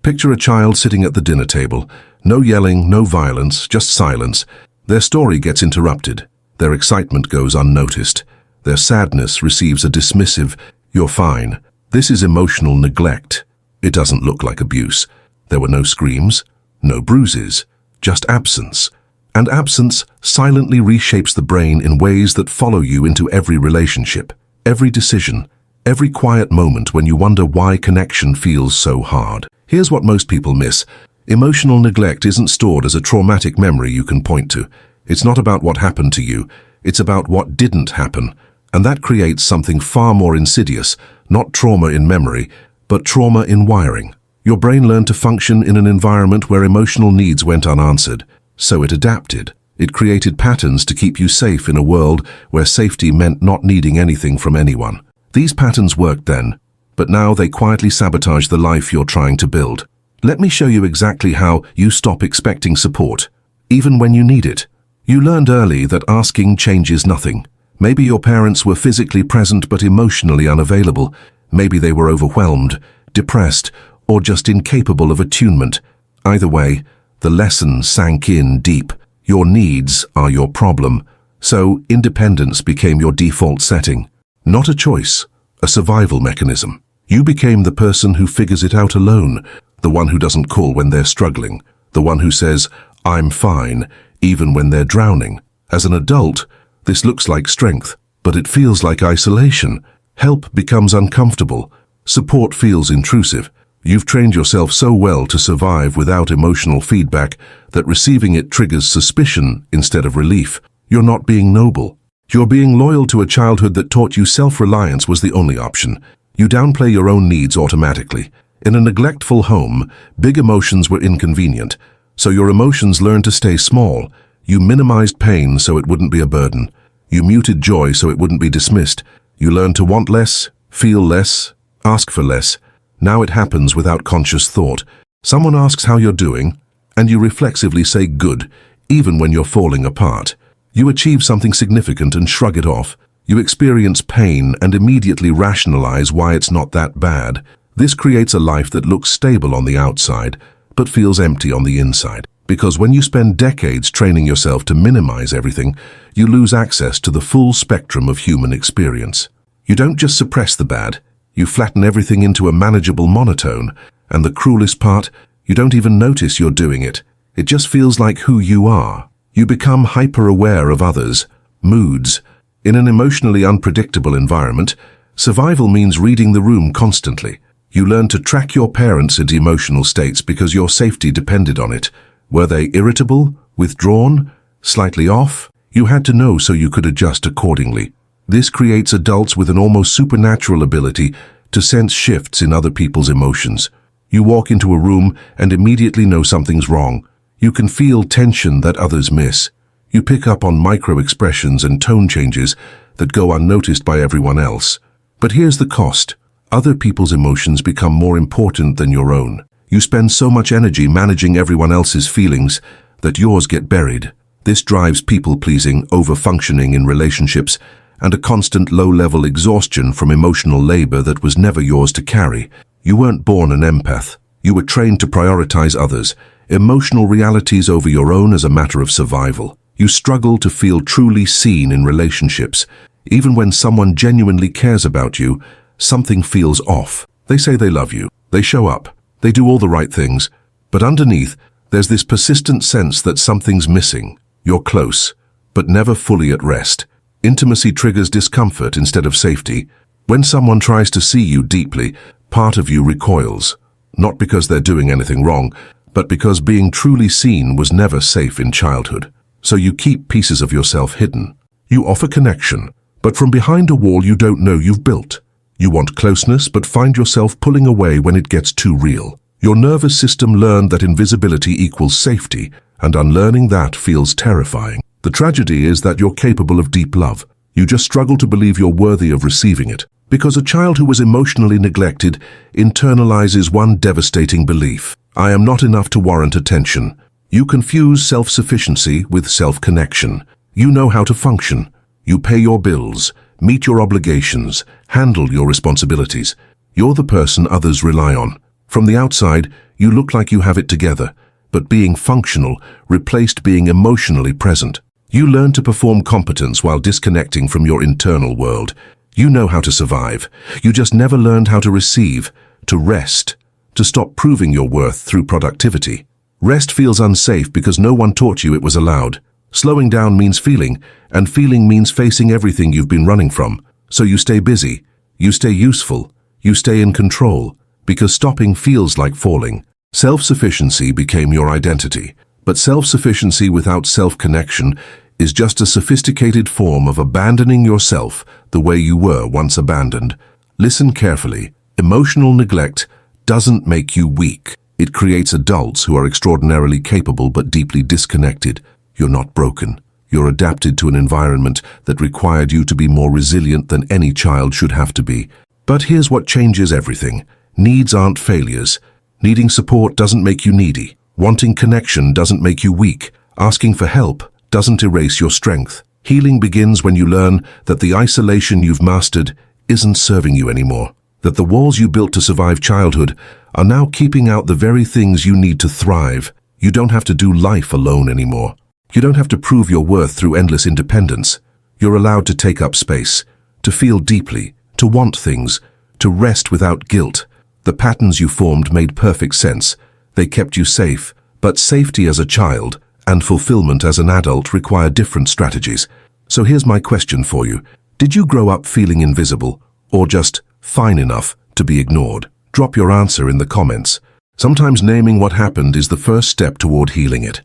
Picture a child sitting at the dinner table. No yelling, no violence, just silence. Their story gets interrupted. Their excitement goes unnoticed. Their sadness receives a dismissive, "You're fine." This is emotional neglect. It doesn't look like abuse. There were no screams, no bruises, just absence. And absence silently reshapes the brain in ways that follow you into every relationship, every decision, every quiet moment when you wonder why connection feels so hard. Here's what most people miss. Emotional neglect isn't stored as a traumatic memory you can point to. It's not about what happened to you. It's about what didn't happen. And that creates something far more insidious, not trauma in memory, but trauma in wiring. Your brain learned to function in an environment where emotional needs went unanswered. So it adapted. It created patterns to keep you safe in a world where safety meant not needing anything from anyone. These patterns worked then, but now they quietly sabotage the life you're trying to build. Let me show you exactly how you stop expecting support, even when you need it. You learned early that asking changes nothing. Maybe your parents were physically present but emotionally unavailable. Maybe they were overwhelmed, depressed, or just incapable of attunement. Either way, the lesson sank in deep. Your needs are your problem. So independence became your default setting. Not a choice, a survival mechanism. You became the person who figures it out alone, the one who doesn't call when they're struggling, the one who says, "I'm fine," even when they're drowning. As an adult, this looks like strength, but it feels like isolation. Help becomes uncomfortable. Support feels intrusive. You've trained yourself so well to survive without emotional feedback that receiving it triggers suspicion instead of relief. You're not being noble. You're being loyal to a childhood that taught you self-reliance was the only option. You downplay your own needs automatically. In a neglectful home, big emotions were inconvenient, so your emotions learned to stay small. You minimized pain so it wouldn't be a burden. You muted joy so it wouldn't be dismissed. You learned to want less, feel less, ask for less. Now it happens without conscious thought. Someone asks how you're doing, and you reflexively say good, even when you're falling apart. You achieve something significant and shrug it off. You experience pain and immediately rationalize why it's not that bad. This creates a life that looks stable on the outside, but feels empty on the inside. Because when you spend decades training yourself to minimize everything, you lose access to the full spectrum of human experience. You don't just suppress the bad, you flatten everything into a manageable monotone, and the cruelest part, you don't even notice you're doing it. It just feels like who you are. You become hyper-aware of others, moods. In an emotionally unpredictable environment, survival means reading the room constantly. You learn to track your parents into emotional states because your safety depended on it. Were they irritable, withdrawn, slightly off? You had to know so you could adjust accordingly. This creates adults with an almost supernatural ability to sense shifts in other people's emotions. You walk into a room and immediately know something's wrong. You can feel tension that others miss. You pick up on micro-expressions and tone changes that go unnoticed by everyone else. But here's the cost. Other people's emotions become more important than your own. You spend so much energy managing everyone else's feelings that yours get buried. This drives people-pleasing, over-functioning in relationships, and a constant low-level exhaustion from emotional labor that was never yours to carry. You weren't born an empath. You were trained to prioritize others, emotional realities over your own as a matter of survival. You struggle to feel truly seen in relationships. Even when someone genuinely cares about you, something feels off. They say they love you. They show up. They do all the right things. But underneath, there's this persistent sense that something's missing. You're close, but never fully at rest. Intimacy triggers discomfort instead of safety. When someone tries to see you deeply, part of you recoils. Not because they're doing anything wrong, but because being truly seen was never safe in childhood. So you keep pieces of yourself hidden. You offer connection, but from behind a wall you don't know you've built. You want closeness, but find yourself pulling away when it gets too real. Your nervous system learned that invisibility equals safety, and unlearning that feels terrifying. The tragedy is that you're capable of deep love. You just struggle to believe you're worthy of receiving it. Because a child who was emotionally neglected internalizes one devastating belief: I am not enough to warrant attention. You confuse self-sufficiency with self-connection. You know how to function. You pay your bills, meet your obligations, handle your responsibilities. You're the person others rely on. From the outside, You look like you have it together, but being functional replaced being emotionally present. You learn to perform competence while disconnecting from your internal world. You know how to survive. You just never learned how to receive, to rest, to stop proving your worth through productivity. Rest feels unsafe because no one taught you it was allowed. Slowing down means feeling, and feeling means facing everything you've been running from. So you stay busy, you stay useful, you stay in control, because stopping feels like falling. Self-sufficiency became your identity, but self-sufficiency without self-connection is just a sophisticated form of abandoning yourself the way you were once abandoned. Listen carefully. Emotional neglect doesn't make you weak. It creates adults who are extraordinarily capable but deeply disconnected. You're not broken. You're adapted to an environment that required you to be more resilient than any child should have to be. But here's what changes everything. Needs aren't failures. Needing support doesn't make you needy. Wanting connection doesn't make you weak. Asking for help doesn't erase your strength. Healing begins when you learn that the isolation you've mastered isn't serving you anymore. That the walls you built to survive childhood are now keeping out the very things you need to thrive. You don't have to do life alone anymore. You don't have to prove your worth through endless independence. You're allowed to take up space, to feel deeply, to want things, to rest without guilt. The patterns you formed made perfect sense. They kept you safe, but safety as a child and fulfillment as an adult require different strategies. So here's my question for you. Did you grow up feeling invisible, or just fine enough to be ignored? Drop your answer in the comments. Sometimes naming what happened is the first step toward healing it.